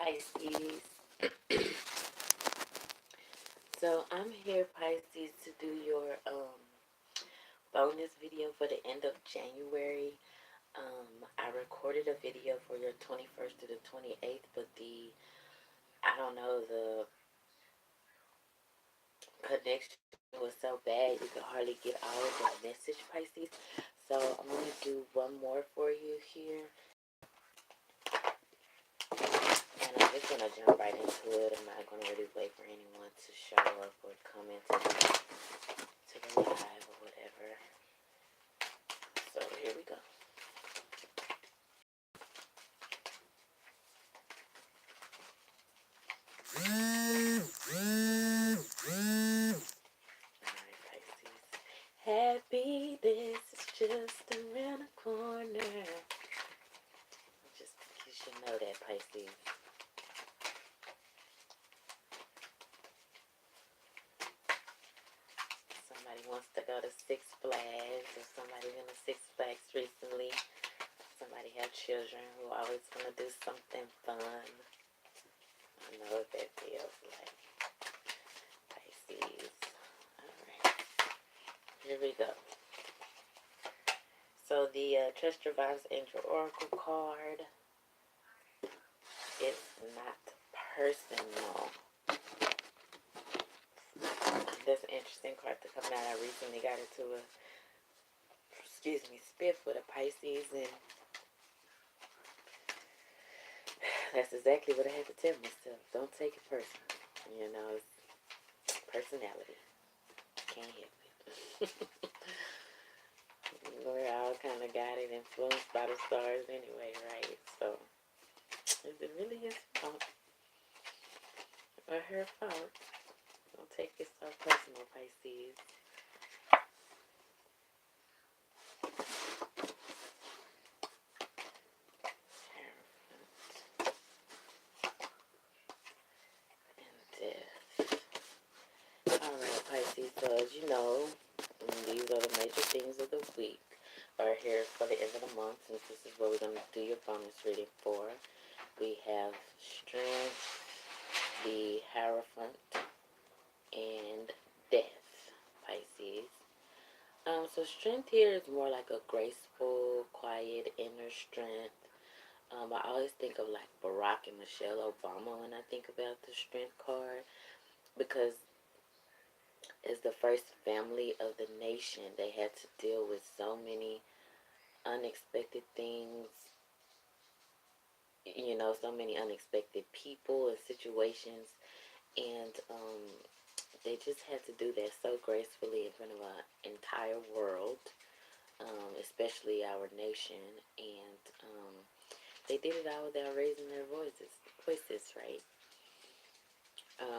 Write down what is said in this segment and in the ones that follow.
Pisces. So I'm here, Pisces, to do your bonus video for the end of January. I recorded a video for your 21st to the 28th, but the connection was so bad you could hardly get all of the message, Pisces. So I'm going to do one more for you here. And I'm just going to jump right into it. I'm not going to really wait for anyone to show up or come into the live or whatever. So here we go. Alright, Pisces. Happiness is just around the corner. Just you should know that, Pisces. Somebody wants to go to Six Flags, or somebody been to Six Flags recently. Somebody have children who always want to do something fun. I know what that feels like. Pisces. Alright. Here we go. So the Trust Your Vibes Angel Oracle card. It's not personal. That's an interesting card to come out. I recently got into a spiff with a Pisces, and that's exactly what I had to tell myself. Don't take it personal. You know, it's personality. Can't help it. We're all kind of guided, influenced by the stars anyway, right? So, is it really his fault or her fault? Don't take it so personal, Pisces. Alright, Pisces, so as you know, these are the major themes of the week, are here for the end of the month, since this is what we're going to do your bonus reading for. We have Strength, the Hierophant, and Death, Pisces. So Strength here is more like a graceful, quiet, inner strength. I always think of like Barack and Michelle Obama when I think about the Strength card, because as the first family of the nation, they had to deal with so many unexpected things, you know, so many unexpected people and situations, and they just had to do that so gracefully in front of an entire world, especially our nation, and they did it all without raising their voices, right?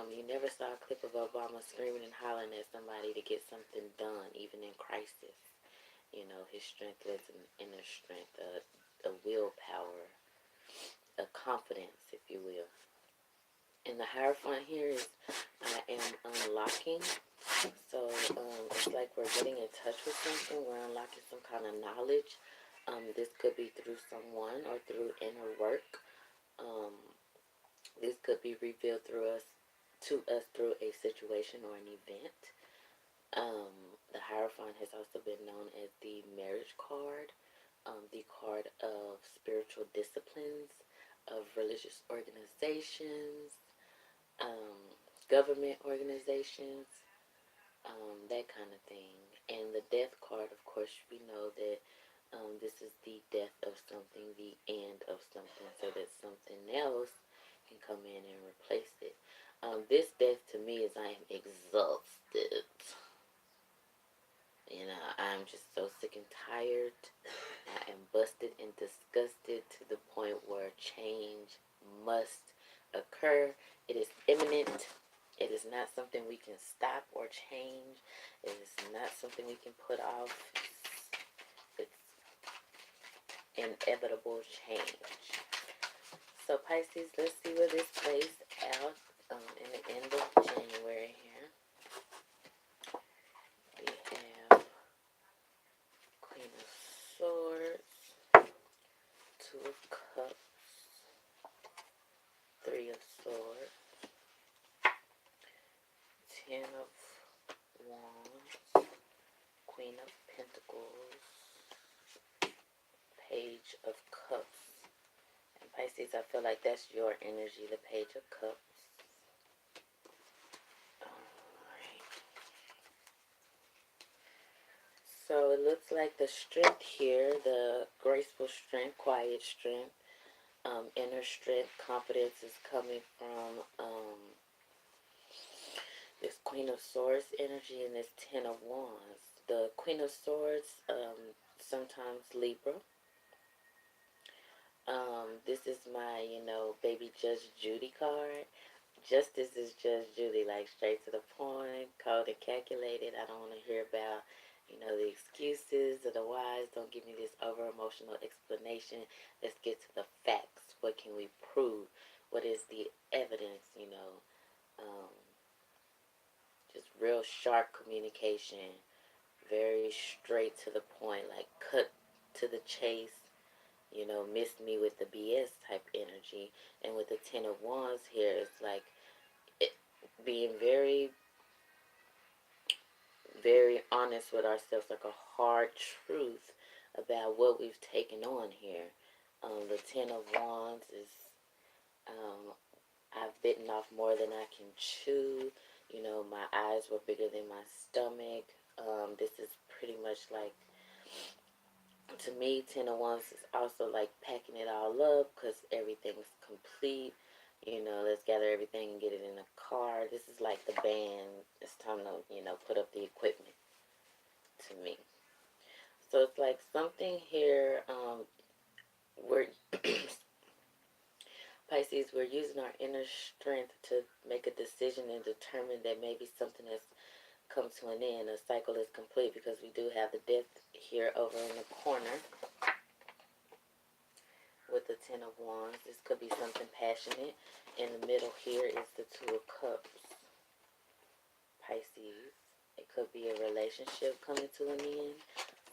You never saw a clip of Obama screaming and hollering at somebody to get something done, even in crisis. You know, his strength was an inner strength, a willpower, a confidence, if you will. And the Hierophant here is, I am unlocking. So it's like we're getting in touch with something. We're unlocking some kind of knowledge. This could be through someone or through inner work. This could be revealed to us through a situation or an event. The Hierophant has also been known as the marriage card, the card of spiritual disciplines, of religious organizations, government organizations, that kind of thing. And the Death card, of course, we know that this is the death of something, the end of something, so that something else can come in and replace it. This death to me is I am exhausted. You know, I'm just so sick and tired. I am busted and disgusted to the point where change must occur. It is imminent. It is not something we can stop or change. It is not something we can put off. It's inevitable change. So Pisces, let's see where this plays out in the end of January here. We have Queen of Swords, Two of Cups, Three Pisces, I feel like that's your energy, the Page of Cups. Alright. So it looks like the strength here, the graceful strength, quiet strength, inner strength, confidence is coming from this Queen of Swords energy and this Ten of Wands. The Queen of Swords, sometimes Libra. This is my, baby Judge Judy card. Justice is Judge Judy, like straight to the point, cold and calculated. I don't want to hear about, the excuses or the whys. Don't give me this over emotional explanation. Let's get to the facts. What can we prove? What is the evidence? Just real sharp communication, very straight to the point, like cut to the chase. Miss me with the BS type energy. And with the Ten of Wands here, it's like being very, very honest with ourselves, like a hard truth about what we've taken on here. The Ten of Wands is, I've bitten off more than I can chew. My eyes were bigger than my stomach. This is pretty much like, to me, Ten of Wands is also like packing it all up because everything's complete. Let's gather everything and get it in a car. This is like the band. It's time to, put up the equipment to me. So it's like something here, we're, Pisces, we're using our inner strength to make a decision and determine that maybe something has come to an end. A cycle is complete because we do have the Death here over in the corner with the Ten of Wands. This could be something passionate. In the middle here is the Two of Cups. Pisces. It could be a relationship coming to an end.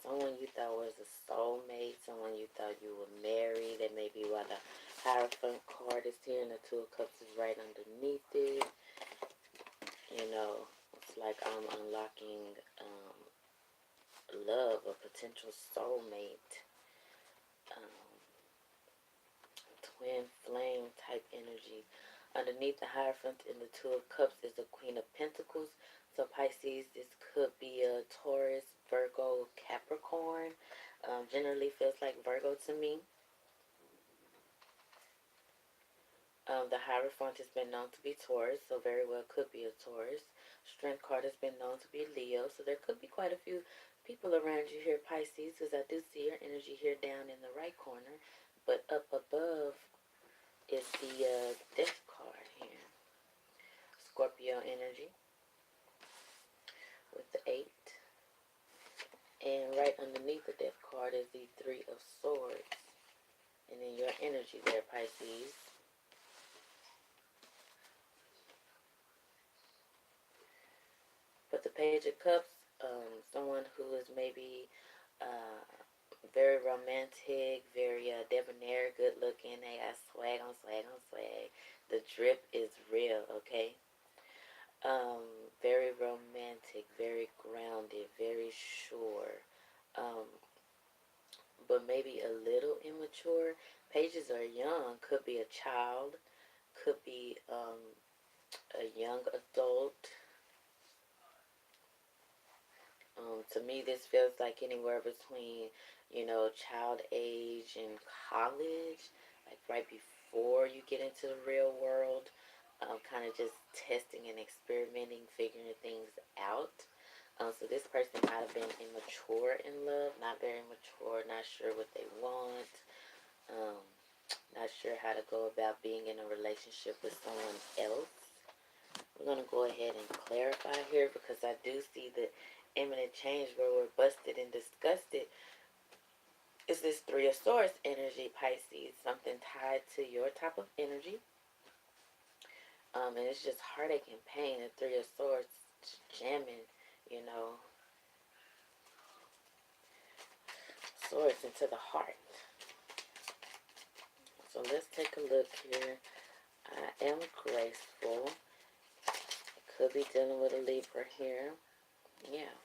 Someone you thought was a soulmate. Someone you thought you would marry. That may be why the Hierophant card is here and the Two of Cups is right underneath it. It's like I'm unlocking love, a potential soulmate. Twin flame type energy. Underneath the Hierophant in the Two of Cups is the Queen of Pentacles. So Pisces, this could be a Taurus, Virgo, Capricorn. Generally feels like Virgo to me. The Hierophant has been known to be Taurus, so very well could be a Taurus. Strength card has been known to be Leo, so there could be quite a few people around you here, Pisces, because I do see your energy here down in the right corner. But up above is the Death card here. Scorpio energy with the 8. And right underneath the Death card is the Three of Swords. And then your energy there, Pisces. But the Page of Cups, someone who is maybe very romantic, very debonair, good looking. They got swag on swag on swag. The drip is real, okay? Very romantic, very grounded, very sure. But maybe a little immature. Pages are young. Could be a child. Could be a young adult. To me, this feels like anywhere between, child age and college, like right before you get into the real world, kind of just testing and experimenting, figuring things out. So this person might have been immature in love, not very mature, not sure what they want, not sure how to go about being in a relationship with someone else. We're going to go ahead and clarify here because I do see the imminent change where we're busted and disgusted. Is this Three of Swords energy, Pisces? Something tied to your type of energy. And it's just heartache and pain. The Three of Swords jamming, swords into the heart. So let's take a look here. I am graceful. Could be dealing with a Libra here. Yeah.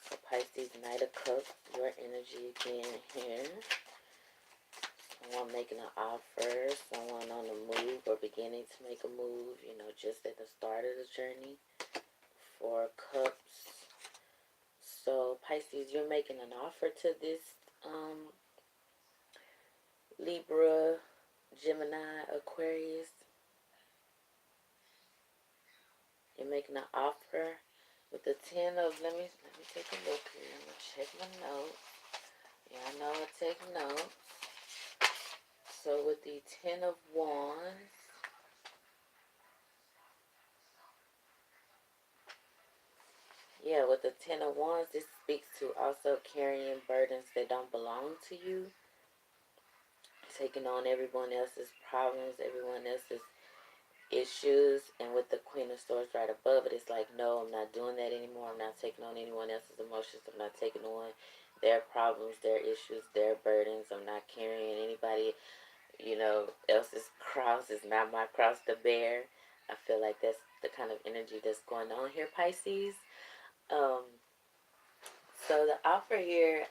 So Pisces, Knight of Cups, your energy again here. someone making an offer, someone on the move or beginning to make a move, just at the start of the journey. Four Cups. So, Pisces, you're making an offer to this Libra, Gemini, Aquarius. You're making an offer with the 10 of, let me take a look here. I'm going to check my notes. Yeah, I know I take notes. So with the 10 of Wands, yeah, with the 10 of Wands, this speaks to also carrying burdens that don't belong to you, taking on everyone else's problems, everyone else's issues. And with the Queen of Swords right above it, it's like, no, I'm not doing that anymore. I'm not taking on anyone else's emotions. I'm not taking on their problems, their issues, their burdens. I'm not carrying anybody else's cross. Is not my cross to bear. I feel like that's the kind of energy that's going on here, Pisces. um so the offer here,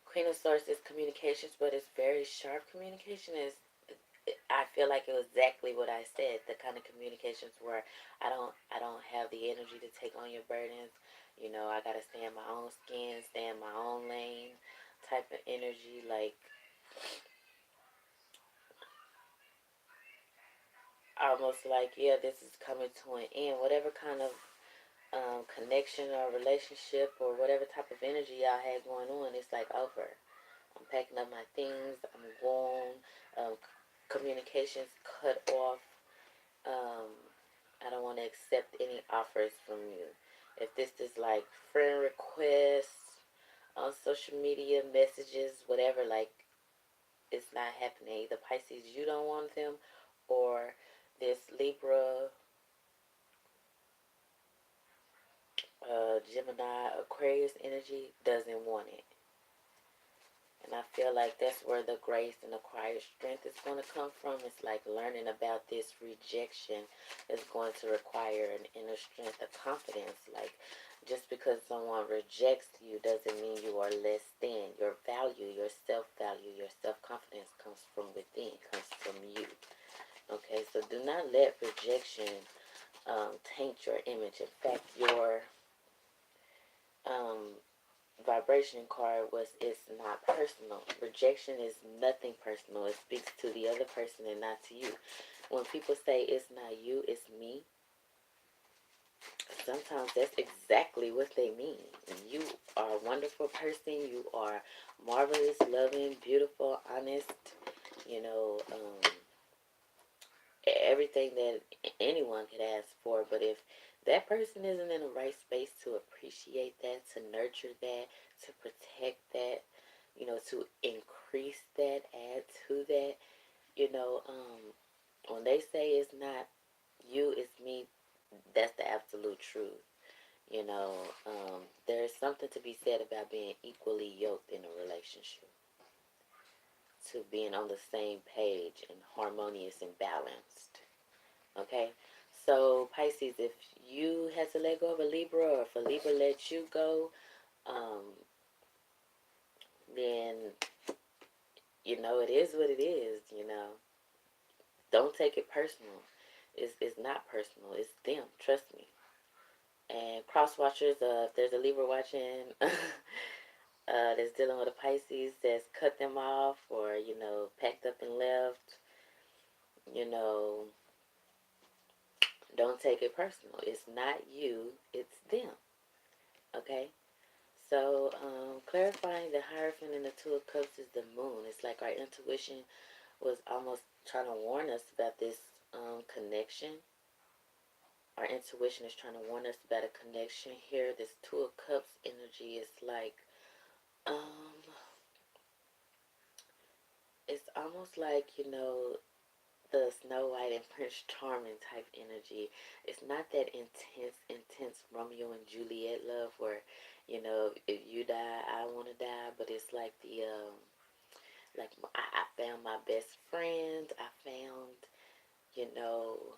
Queen of Swords, is communications, but it's very sharp communication. Is I feel like it was exactly what I said. The kind of communications where I don't have the energy to take on your burdens. I gotta stay in my own skin, stay in my own lane type of energy. Like, almost like, yeah, this is coming to an end. Whatever kind of connection or relationship or whatever type of energy y'all had going on, it's like over. I'm packing up my things. I'm gone. Communications cut off. Um, I don't want to accept any offers from you. If this is like friend requests on social media, messages, whatever, like, it's not happening. Either Pisces, you don't want them, or this Libra, Gemini, Aquarius energy doesn't want it. And I feel like that's where the grace and the quiet strength is going to come from. It's like learning about this rejection is going to require an inner strength, a confidence. Like, just because someone rejects you doesn't mean you are less than. Your value, your self-value, your self-confidence comes from within, comes from you. Okay, so do not let rejection taint your image. In fact, your um, vibration card was, it's not personal. Rejection is nothing personal. It speaks to the other person and not to you. When people say it's not you, it's me, sometimes that's exactly what they mean. You are a wonderful person. You are marvelous, loving, beautiful, honest, you know, everything that anyone could ask for. But if that person isn't in the right space to appreciate that, to nurture that, to protect that, to increase that, add to that, when they say it's not you, it's me, that's the absolute truth. You know, there's something to be said about being equally yoked in a relationship, to being on the same page and harmonious and balanced. Okay? So, Pisces, if you had to let go of a Libra, or if a Libra let you go, um, then, it is what it is, Don't take it personal. It's not personal. It's them. Trust me. And cross watchers, if there's a Libra watching that's dealing with a Pisces that's cut them off, or, packed up and left, you know, don't take it personal. It's not you, it's them. Okay? So, clarifying the Hierophant and the Two of Cups is the moon. It's like our intuition was almost trying to warn us about this connection. Our intuition is trying to warn us about a connection here. This Two of Cups energy is like, um, it's almost like, the Snow White and Prince Charming type energy. It's not that intense Romeo and Juliet love where, if you die, I want to die. But it's like like I found my best friend. I found, you know,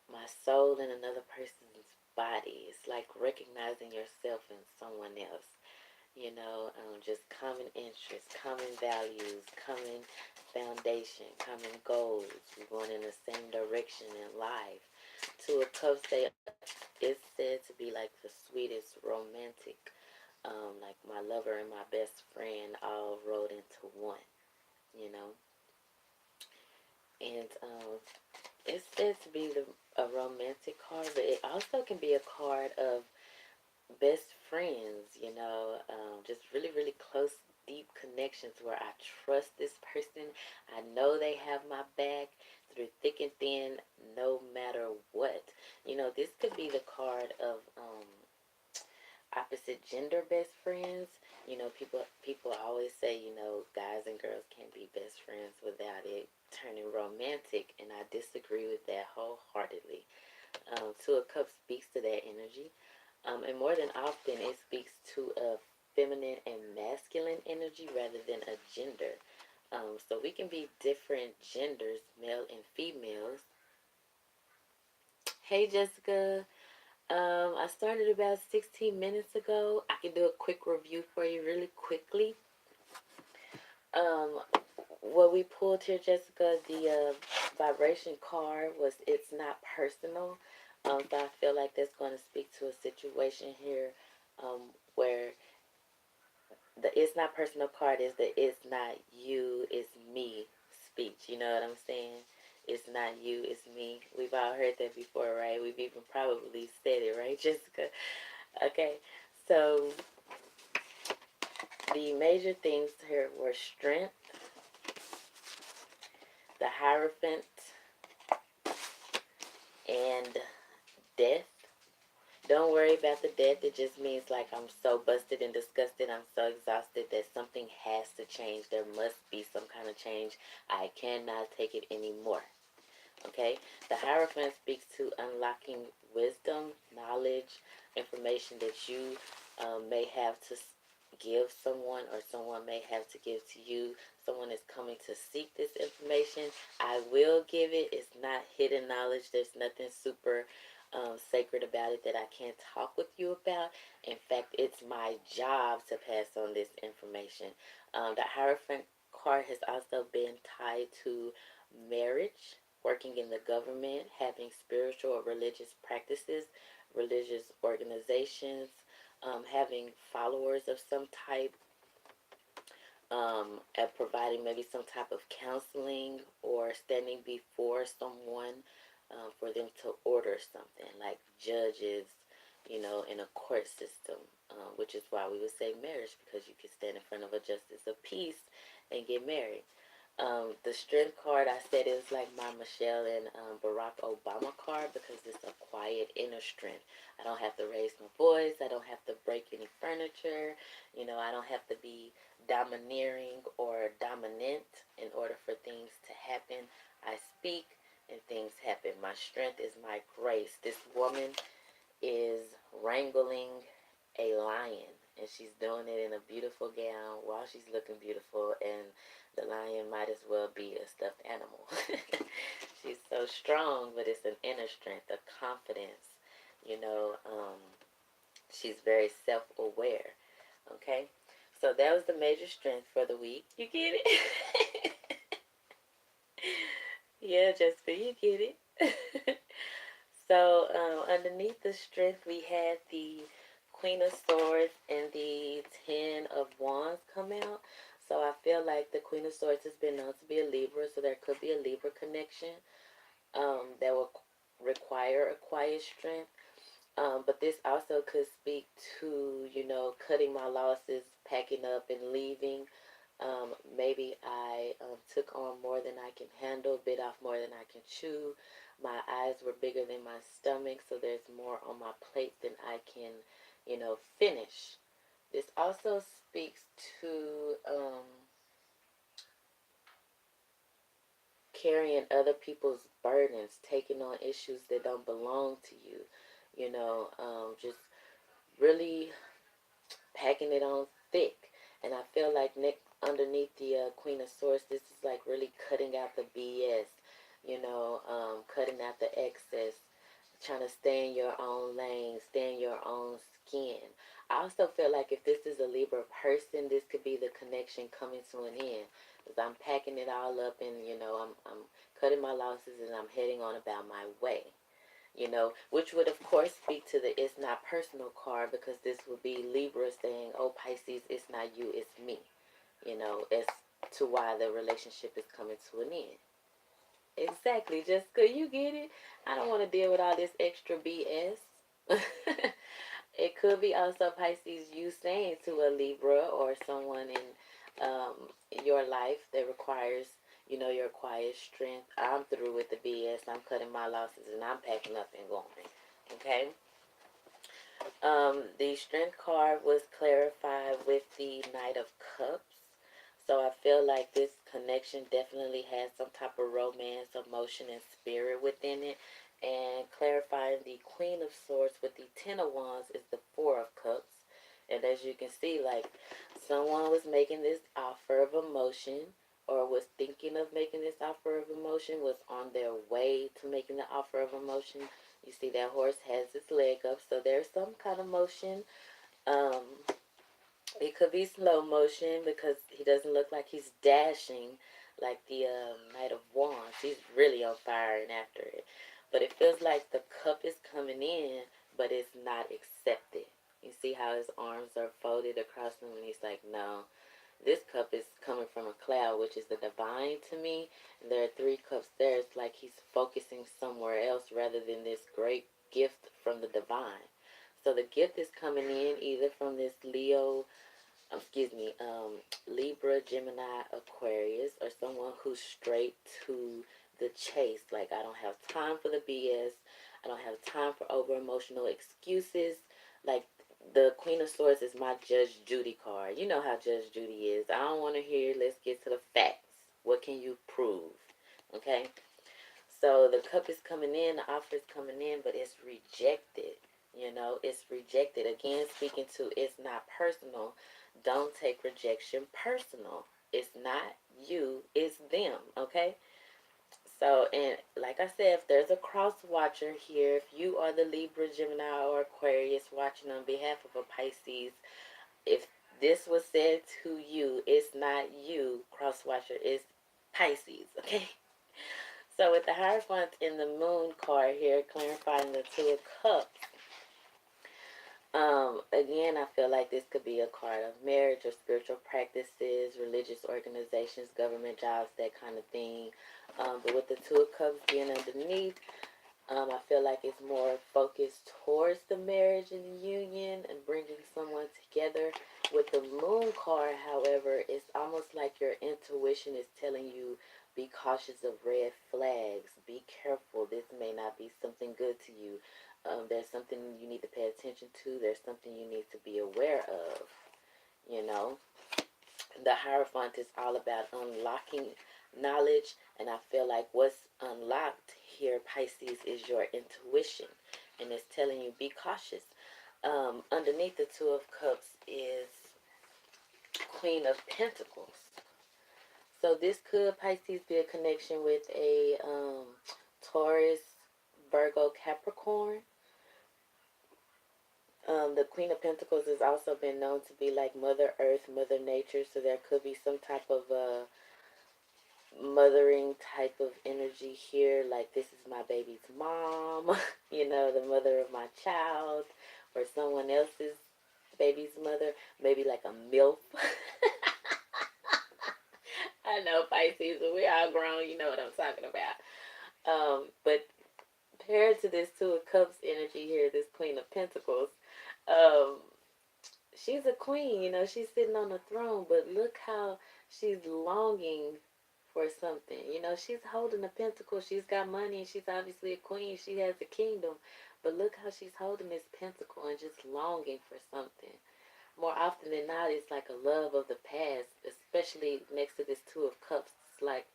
my soul in another person's body. It's like recognizing yourself in someone else. just common interests, common values, common foundation, common goals. We're going in the same direction in life. Two of Cups, it's said to be like the sweetest romantic, like my lover and my best friend all rolled into one, you know. And it's said to be a romantic card, but it also can be a card of best friends, just really, really close, deep connections where I trust this person. I know they have my back through thick and thin, no matter what. This could be the card of opposite gender best friends. People always say, guys and girls can't be best friends without it turning romantic, and I disagree with that wholeheartedly. Two of Cups speaks to that energy. And more than often, it speaks to a feminine and masculine energy rather than a gender. So we can be different genders, male and females. Hey, Jessica. I started about 16 minutes ago. I can do a quick review for you really quickly. Um, what we pulled here, Jessica, the vibration card was it's not personal. So I feel like that's going to speak to a situation here where the it's not personal card is the it's not you, it's me speech. You know what I'm saying? It's not you, it's me. We've all heard that before, right? We've even probably said it, right, Jessica? Okay, so the major themes here were strength, the Hierophant, and death. Don't worry about the death. It just means like I'm so busted and disgusted. I'm so exhausted that something has to change. There must be some kind of change. I cannot take it anymore. Okay? The Hierophant speaks to unlocking wisdom, knowledge, information that you may have to give someone or someone may have to give to you. Someone is coming to seek this information. I will give it. It's not hidden knowledge. There's nothing super sacred about it that I can't talk with you about. In fact, it's my job to pass on this information. The Hierophant card has also been tied to marriage, working in the government, having spiritual or religious practices, religious organizations, having followers of some type, at providing maybe some type of counseling or standing before someone for them to order something, like judges, in a court system, which is why we would say marriage, because you can stand in front of a justice of peace and get married. The strength card I said is like my Michelle and Barack Obama card because it's a quiet inner strength. I don't have to raise my voice. I don't have to break any furniture. I don't have to be domineering or dominant in order for things to happen. I speak and things happen. My strength is my grace. This woman is wrangling a lion, and she's doing it in a beautiful gown while she's looking beautiful, and the lion might as well be a stuffed animal. She's so strong, but it's an inner strength, a confidence. you know um, she's very self-aware. Okay, so that was the major strength for the week. You get it? Yeah, Jessica, you get it. So underneath the strength, we had the Queen of Swords and the Ten of Wands come out. So I feel like the Queen of Swords has been known to be a Libra, so there could be a Libra connection that will require a quiet strength. But this also could speak to, cutting my losses, packing up and leaving. Maybe I took on more than I can handle, bit off more than I can chew. My eyes were bigger than my stomach, so there's more on my plate than I can, finish. This also speaks to carrying other people's burdens, taking on issues that don't belong to you, just really packing it on thick. And I feel like underneath the Queen of Swords, this is like really cutting out the BS, cutting out the excess, trying to stay in your own lane, stay in your own skin. I also feel like if this is a Libra person, this could be the connection coming to an end. Because I'm packing it all up and, I'm cutting my losses and I'm heading on about my way. Which would, of course, speak to the it's not personal card because this would be Libra saying, oh, Pisces, it's not you, it's me. As to why the relationship is coming to an end. Exactly, Jessica, you get it? I don't want to deal with all this extra BS. It could be also Pisces, you saying to a Libra or someone in your life that requires, your quiet strength. I'm through with the BS. I'm cutting my losses and I'm packing up and going. Okay? The strength card was clarified with the Knight of Cups. So I feel like this connection definitely has some type of romance, emotion, and spirit within it. And clarifying the Queen of Swords with the Ten of Wands is the Four of Cups. And as you can see, like someone was making this offer of emotion or was thinking of making this offer of emotion, was on their way to making the offer of emotion. You see that horse has its leg up, so there's some kind of motion. Um, it could be slow motion because he doesn't look like he's dashing like the Knight of Wands. He's really on fire and after it. But it feels like the cup is coming in, but it's not accepted. You see how his arms are folded across him and he's like, no, this cup is coming from a cloud, which is the divine to me. And there are three cups there. It's like he's focusing somewhere else rather than this great gift from the divine. So the gift is coming in either from this Libra, Gemini, Aquarius, or someone who's straight to the chase. Like, I don't have time for the BS. I don't have time for over emotional excuses. Like, the Queen of Swords is my Judge Judy card. You know how Judge Judy is. I don't want to hear, let's get to the facts. What can you prove? Okay? So the cup is coming in, the offer is coming in, but it's rejected. It's rejected. Again, speaking to it's not personal. Don't take rejection personal. It's not you, it's them, okay? So, and like I said, if there's a cross watcher here, if you are the Libra, Gemini, or Aquarius watching on behalf of a Pisces, if this was said to you, it's not you, cross watcher, it's Pisces, okay? So with the Hierophant in the Moon card here, clarifying the Two of Cups, again, I feel like this could be a card of marriage or spiritual practices, religious organizations, government jobs, that kind of thing. But with the Two of Cups being underneath, I feel like it's more focused towards the marriage and the union and bringing someone together. With the Moon card, however, it's almost like your intuition is telling you, be cautious of red flags. Be careful. This may not be something good to you. There's something you need to pay attention to. There's something you need to be aware of. You know, the Hierophant is all about unlocking knowledge, and I feel like what's unlocked here, Pisces, is your intuition, and it's telling you be cautious. Underneath the Two of Cups is Queen of Pentacles. So this could, Pisces, be a connection with a Taurus, Virgo, Capricorn. The Queen of Pentacles has also been known to be like Mother Earth, Mother Nature, so there could be some type of mothering type of energy here, like this is my baby's mom, the mother of my child, or someone else's baby's mother, maybe like a MILF. I know, Pisces, but we all grown, you know what I'm talking about. But paired to this Two of Cups energy here, this Queen of Pentacles, um, she's a queen, she's sitting on the throne, but look how she's longing for something. She's holding a pentacle. She's got money and she's obviously a queen. She has a kingdom. But look how she's holding this pentacle and just longing for something. More often than not, it's like a love of the past, especially next to this Two of Cups. It's like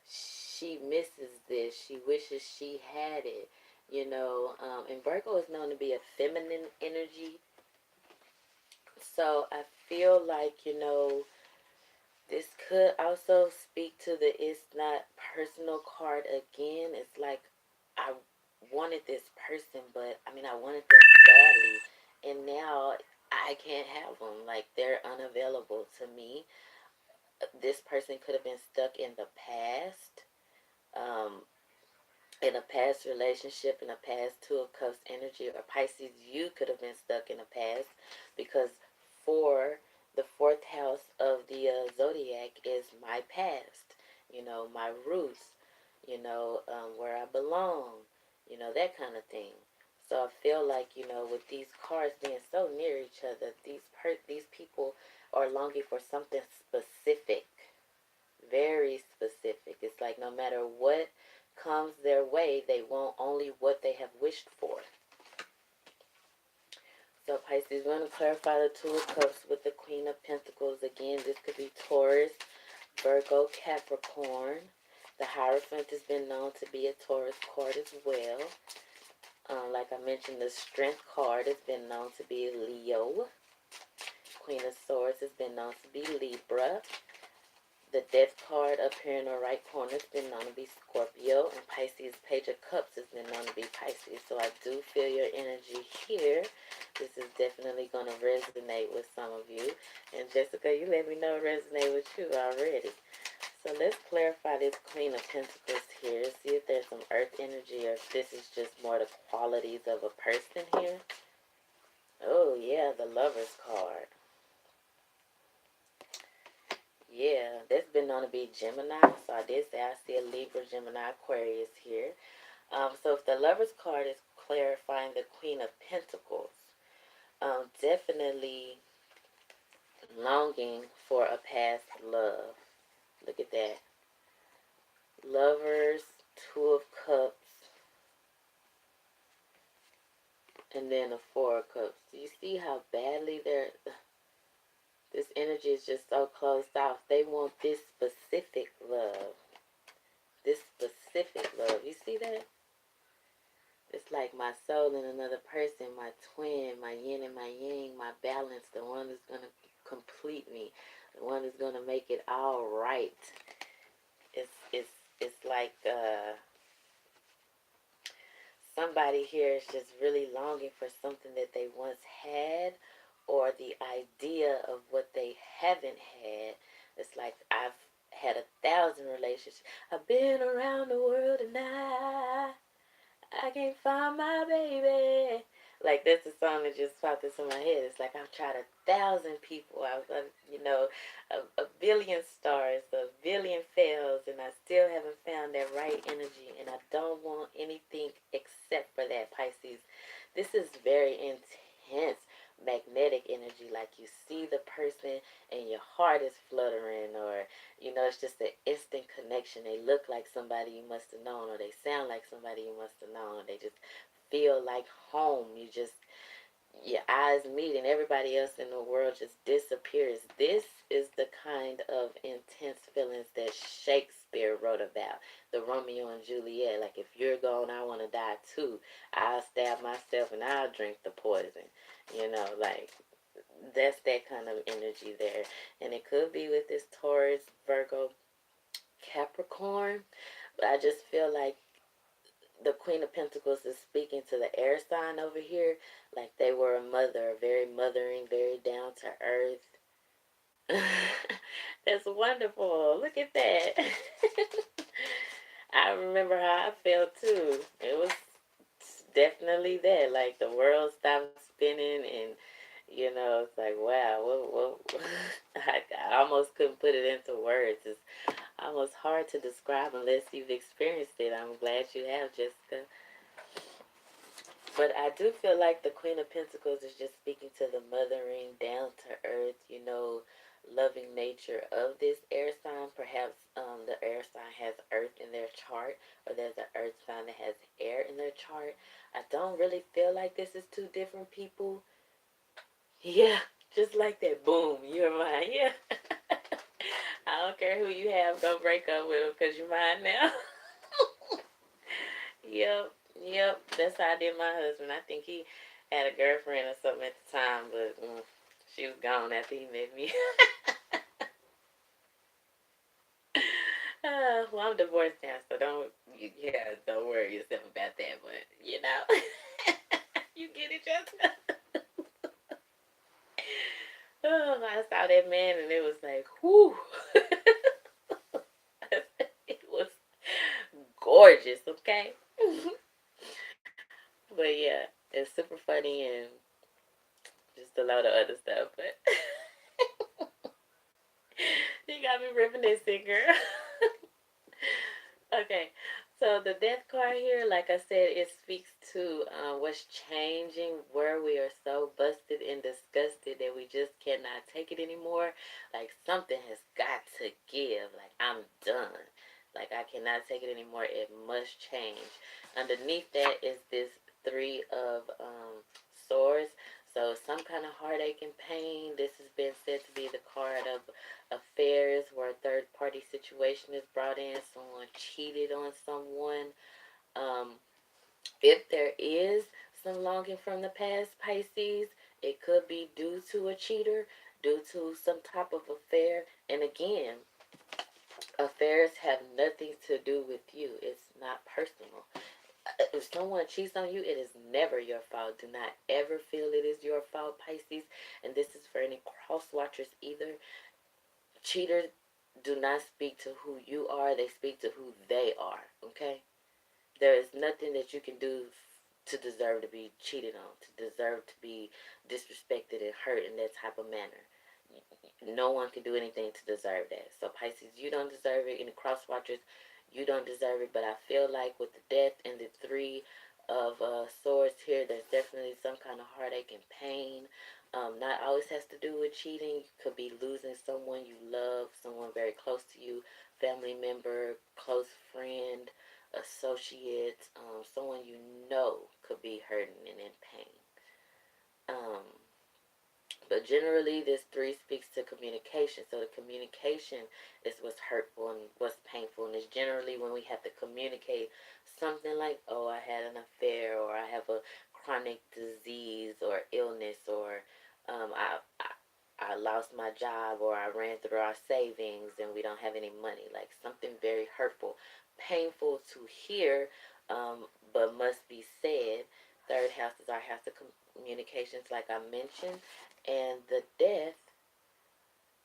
she misses this. She wishes she had it. And Virgo is known to be a feminine energy. So I feel like, this could also speak to the it's not personal card again. It's like I wanted this person, but I wanted them badly. And now I I can't have them. Like, they're unavailable to me. This person could have been stuck in the past, um, in a past relationship, in a past Two of Cups energy, or Pisces, you could have been stuck in the past, because for the fourth house of the zodiac is my past, my roots, where I belong, that kind of thing. So I feel like, with these cards being so near each other, these people are longing for something specific, very specific. It's like no matter what comes their way, they want only what they have wished for. So Pisces, we're going to clarify the Two of Cups with the Queen of Pentacles. Again, this could be Taurus, Virgo, Capricorn. The Hierophant has been known to be a Taurus card as well. Like I mentioned, the Strength card has been known to be Leo. Queen of Swords has been known to be Libra. The Death card up here in the right corner has been known to be Scorpio. And Pisces, Page of Cups has been known to be Pisces. So I do feel your energy here. This is definitely going to resonate with some of you. And Jessica, you let me know it resonate with you already. So let's clarify this Queen of Pentacles here. See if there's some earth energy or if this is just more the qualities of a person here. Oh yeah, the Lover's card. Yeah, that's been known to be Gemini. So I did say I see a Libra, Gemini, Aquarius here. So if the Lover's card is clarifying the Queen of Pentacles, definitely longing for a past love. Look at that. Lovers, Two of Cups, and then the Four of Cups. Do you see how badly this energy is just so closed off? They want this specific love. This specific love. You see that? It's like my soul in another person, my twin, my yin and my yang, my balance, the one that's going to complete me, the one that's going to make it all right. It's like somebody here is just really longing for something that they once had, or the idea of what they haven't had. It's like I've had 1,000 relationships. I've been around the world and I can't find my baby. Like, that's a song that just popped into my head. It's like I've tried 1,000 people. A billion stars, a billion fails, and I still haven't found that right energy. And I don't want anything except for that, Pisces. This is very intense, magnetic energy. Like, you see the person and your heart is fluttering, or it's just an instant connection. They look like somebody you must have known, or they sound like somebody you must have known, or they just feel like home. Your eyes meet and everybody else in the world just disappears. This is the kind of intense feelings that Shakespeare wrote about. The Romeo and Juliet. Like, if you're gone, I want to die too. I'll stab myself and I'll drink the poison. Like, that's that kind of energy there. And it could be with this Taurus, Virgo, Capricorn. But I just feel like the Queen of Pentacles is speaking to the air sign over here. Like, they were a mother, very mothering, very down to earth. That's wonderful. Look at that. I remember how I felt too. It was definitely that. Like, the world stopped spinning, and it's like, wow, what I almost couldn't put it into words. It's almost hard to describe unless you've experienced it. I'm glad you have, Jessica. But I do feel like the Queen of Pentacles is just speaking to the mothering, down to earth, loving nature of this air sign. Perhaps the air sign has earth in their chart, or there's an earth sign that has air in their chart. I don't really feel like this is two different people. Yeah, just like that. Boom, you're mine. Yeah. I don't care who you have, go break up with them because you're mine now. Yep. That's how I did my husband. I think he had a girlfriend or something at the time, but she was gone after he met me. Well, I'm divorced now, so don't worry yourself about that. But you get it, Jessica. Oh, I saw that man and it was like, whoo. It was gorgeous, okay? But yeah, it's super funny and just a lot of other stuff. But you got me ripping this thing, girl. Okay, so the death card here, like I said, it speaks to what's changing, where we are so busted and disgusted that we just cannot take it anymore. Like something has got to give. Like I'm done. Like I cannot take it anymore. It must change. Underneath that is this three of swords. So some kind of heartache and pain. This has been said to be the card of affairs where a third party situation is brought in, someone cheated on someone. Um, if there is some longing from the past, Pisces, it could be due to a cheater, due to some type of affair. And again, affairs have nothing to do with you, it's not personal. If someone cheats on you, it is never your fault. Do not ever feel it is your fault, Pisces. And this is for any cross watchers either. Cheaters do not speak to who you are, they speak to who they are, okay? There is nothing that you can do to deserve to be cheated on, to deserve to be disrespected and hurt in that type of manner. No one can do anything to deserve that. So Pisces, you don't deserve it. Any cross watchers, you don't deserve it. But I feel like with the death and the three of swords here, there's definitely some kind of heartache and pain. Not always has to do with cheating. You could be losing someone you love, someone very close to you, family member, close friend, associate, someone you know could be hurting and in pain. Um, but generally, this three speaks to communication. So the communication is what's hurtful and what's painful. And it's generally when we have to communicate something like, oh, I had an affair, or I have a chronic disease or illness, or I lost my job, or I ran through our savings and we don't have any money. Like something very hurtful, painful to hear, but must be said. Third house is our house of communications, like I mentioned. And the death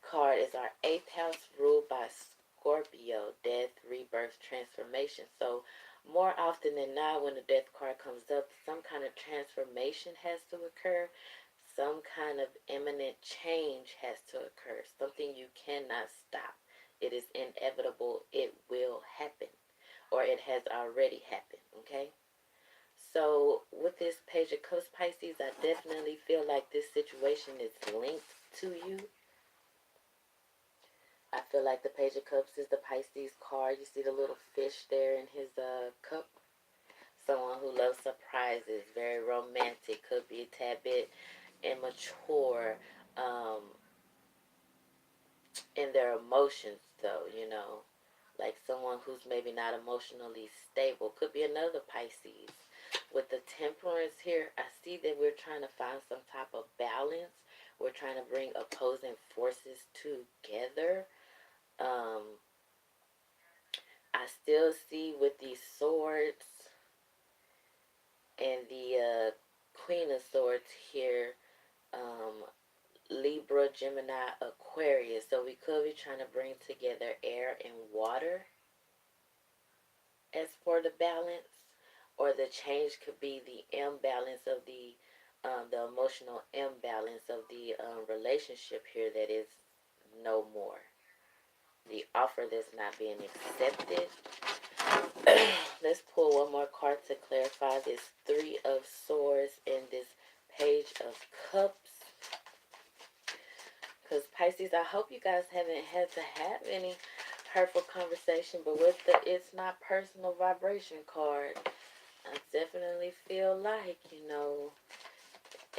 card is our eighth house, ruled by Scorpio, death, rebirth, transformation. So more often than not, when the death card comes up, some kind of transformation has to occur. Some kind of imminent change has to occur. Something you cannot stop. It is inevitable. It will happen. Or it has already happened. Okay? So with this Page of Cups, Pisces, I definitely feel like this situation is linked to you. I feel like the Page of Cups is the Pisces card. You see the little fish there in his cup. Someone who loves surprises, very romantic, could be a tad bit immature in their emotions, though, you know. Like someone who's maybe not emotionally stable. Could be another Pisces. With the Temperance here, I see that we're trying to find some type of balance. We're trying to bring opposing forces together. Um, I still see with these swords and the Queen of Swords here, um, Libra, Gemini, Aquarius. So we could be trying to bring together air and water as for the balance, or the change could be the imbalance of the emotional imbalance of the relationship here that is no more. The offer that's not being accepted. Let's pull one more card to clarify this Three of Swords and this Page of Cups. Because Pisces, I hope you guys haven't had to have any hurtful conversation, but with the It's Not Personal vibration card, I definitely feel like,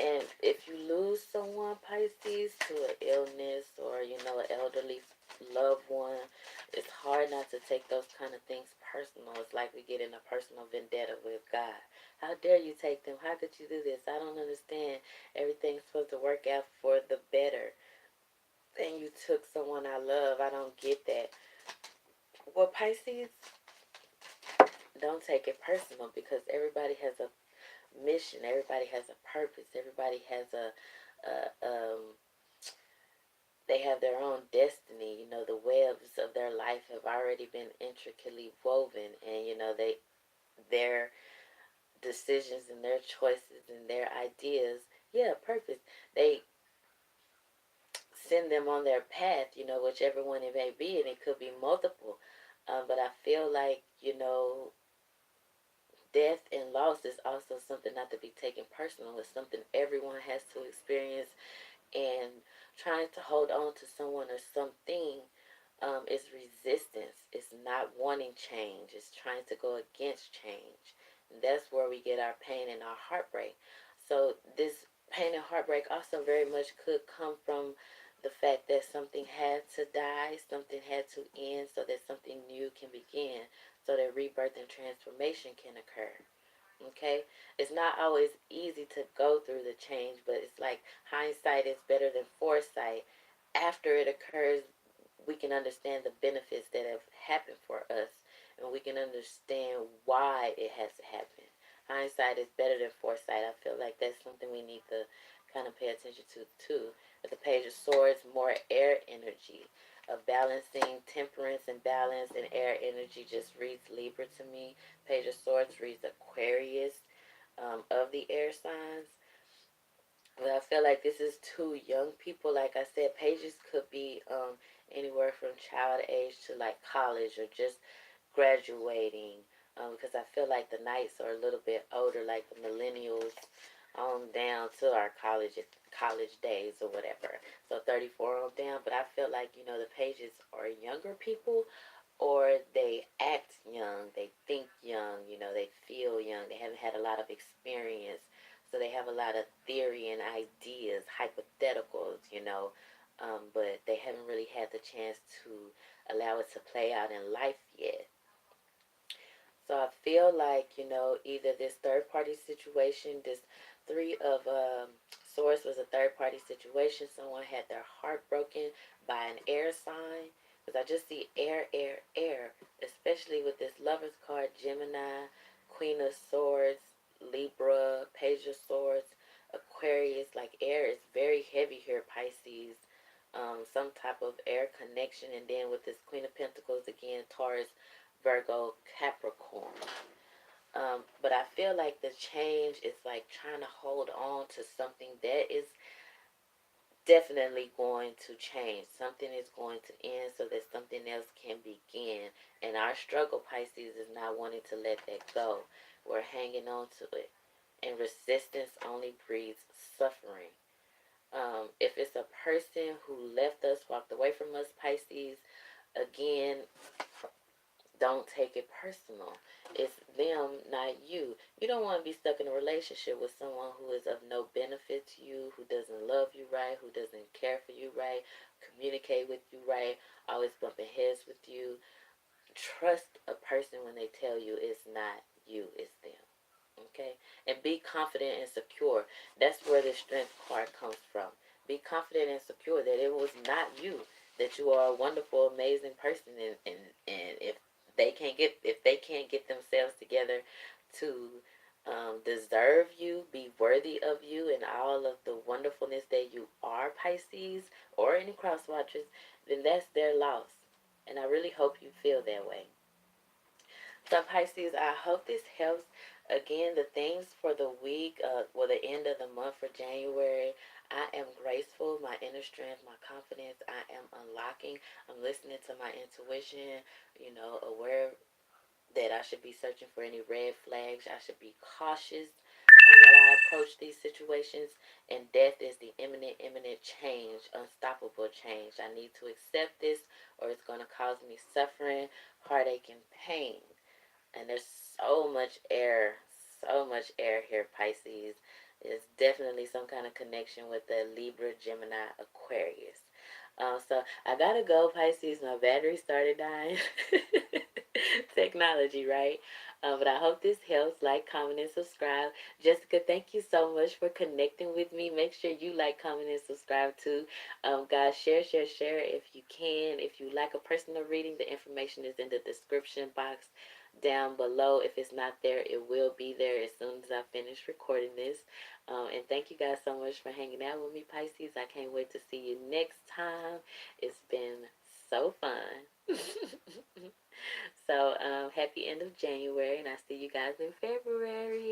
and if you lose someone, Pisces, to an illness or, an elderly loved one, it's hard not to take those kind of things personal. It's like we get in a personal vendetta with God. How dare you take them? How could you do this? I don't understand. Everything's supposed to work out for the better. And you took someone I love. I don't get that. Well, Pisces, don't take it personal, because everybody has a mission. Everybody has a purpose. Everybody has a they have their own destiny. You know, the webs of their life have already been intricately woven, and you know their decisions and their choices and their ideas, yeah, purpose. They send them on their path. You know, whichever one it may be, and it could be multiple. But I feel like death and loss is also something not to be taken personal. It's something everyone has to experience, and trying to hold on to someone or something is resistance. It's not wanting change. It's trying to go against change. And that's where we get our pain and our heartbreak. So this pain and heartbreak also very much could come from the fact that something had to die, something had to end so that something new can begin, so that rebirth and transformation can occur. Okay? It's not always easy to go through the change, but it's like hindsight is better than foresight. After it occurs, we can understand the benefits that have happened for us, and we can understand why it has to happen. Hindsight is better than foresight. I feel like that's something we need to kind of pay attention to too. At the Page of Swords, more air energy. Of balancing temperance and balance and air energy just reads Libra to me. Page of Swords reads Aquarius, of the air signs. But I feel like this is two young people. Like I said, pages could be anywhere from child age to like college or just graduating. Because I feel like the Knights are a little bit older, like the millennials on down to our college days or whatever. So 34 on down. But I feel like, the pages are younger people, or they act young, they think young, they feel young, they haven't had a lot of experience, so they have a lot of theory and ideas, hypotheticals, but they haven't really had the chance to allow it to play out in life yet. So I feel like, either this third party situation, this three of swords was a third party situation. Someone had their heart broken by an air sign. Because I just see air, air, air. Especially with this lover's card, Gemini, Queen of Swords, Libra, Page of Swords, Aquarius. Like air is very heavy here, Pisces. Some type of air connection. And then with this Queen of Pentacles, again, Taurus, Virgo, Capricorn. But I feel like the change is like trying to hold on to something that is definitely going to change. Something is going to end so that something else can begin. And our struggle, Pisces, is not wanting to let that go. We're hanging on to it. And resistance only breeds suffering. If it's a person who left us, walked away from us, Pisces, again, don't take it personal. It's them, not you. You don't want to be stuck in a relationship with someone who is of no benefit to you, who doesn't love you right, who doesn't care for you right, communicate with you right, always bumping heads with you. Trust a person when they tell you it's not you, it's them. Okay? And be confident and secure. That's where the strength card comes from. Be confident and secure that it was not you, that you are a wonderful, amazing person, and if they can't get themselves together to deserve you, be worthy of you, and all of the wonderfulness that you are, Pisces, or any cross watchers, then that's their loss. And I really hope you feel that way. So, Pisces, I hope this helps. Again, the things for the week, the end of the month for January, I am graceful, my inner strength, my confidence, I am unlocking. I'm listening to my intuition, aware that I should be searching for any red flags. I should be cautious when I approach these situations. And death is the imminent change, unstoppable change. I need to accept this, or it's going to cause me suffering, heartache, and pain. And there's so much air here, Pisces. It's definitely some kind of connection with the Libra, Gemini, Aquarius. So I gotta go, Pisces. My battery started dying. Technology, right? But I hope this helps. Like, comment, and subscribe. Jessica, thank you so much for connecting with me. Make sure you like, comment, and subscribe too. Guys, share, share, share if you can. If you like a personal reading, the information is in the description box down below. If it's not there, it will be there as soon as I finish recording this. And thank you guys so much for hanging out with me, Pisces. I can't wait to see you next time. It's been so fun. So, happy end of January, and I'll see you guys in February.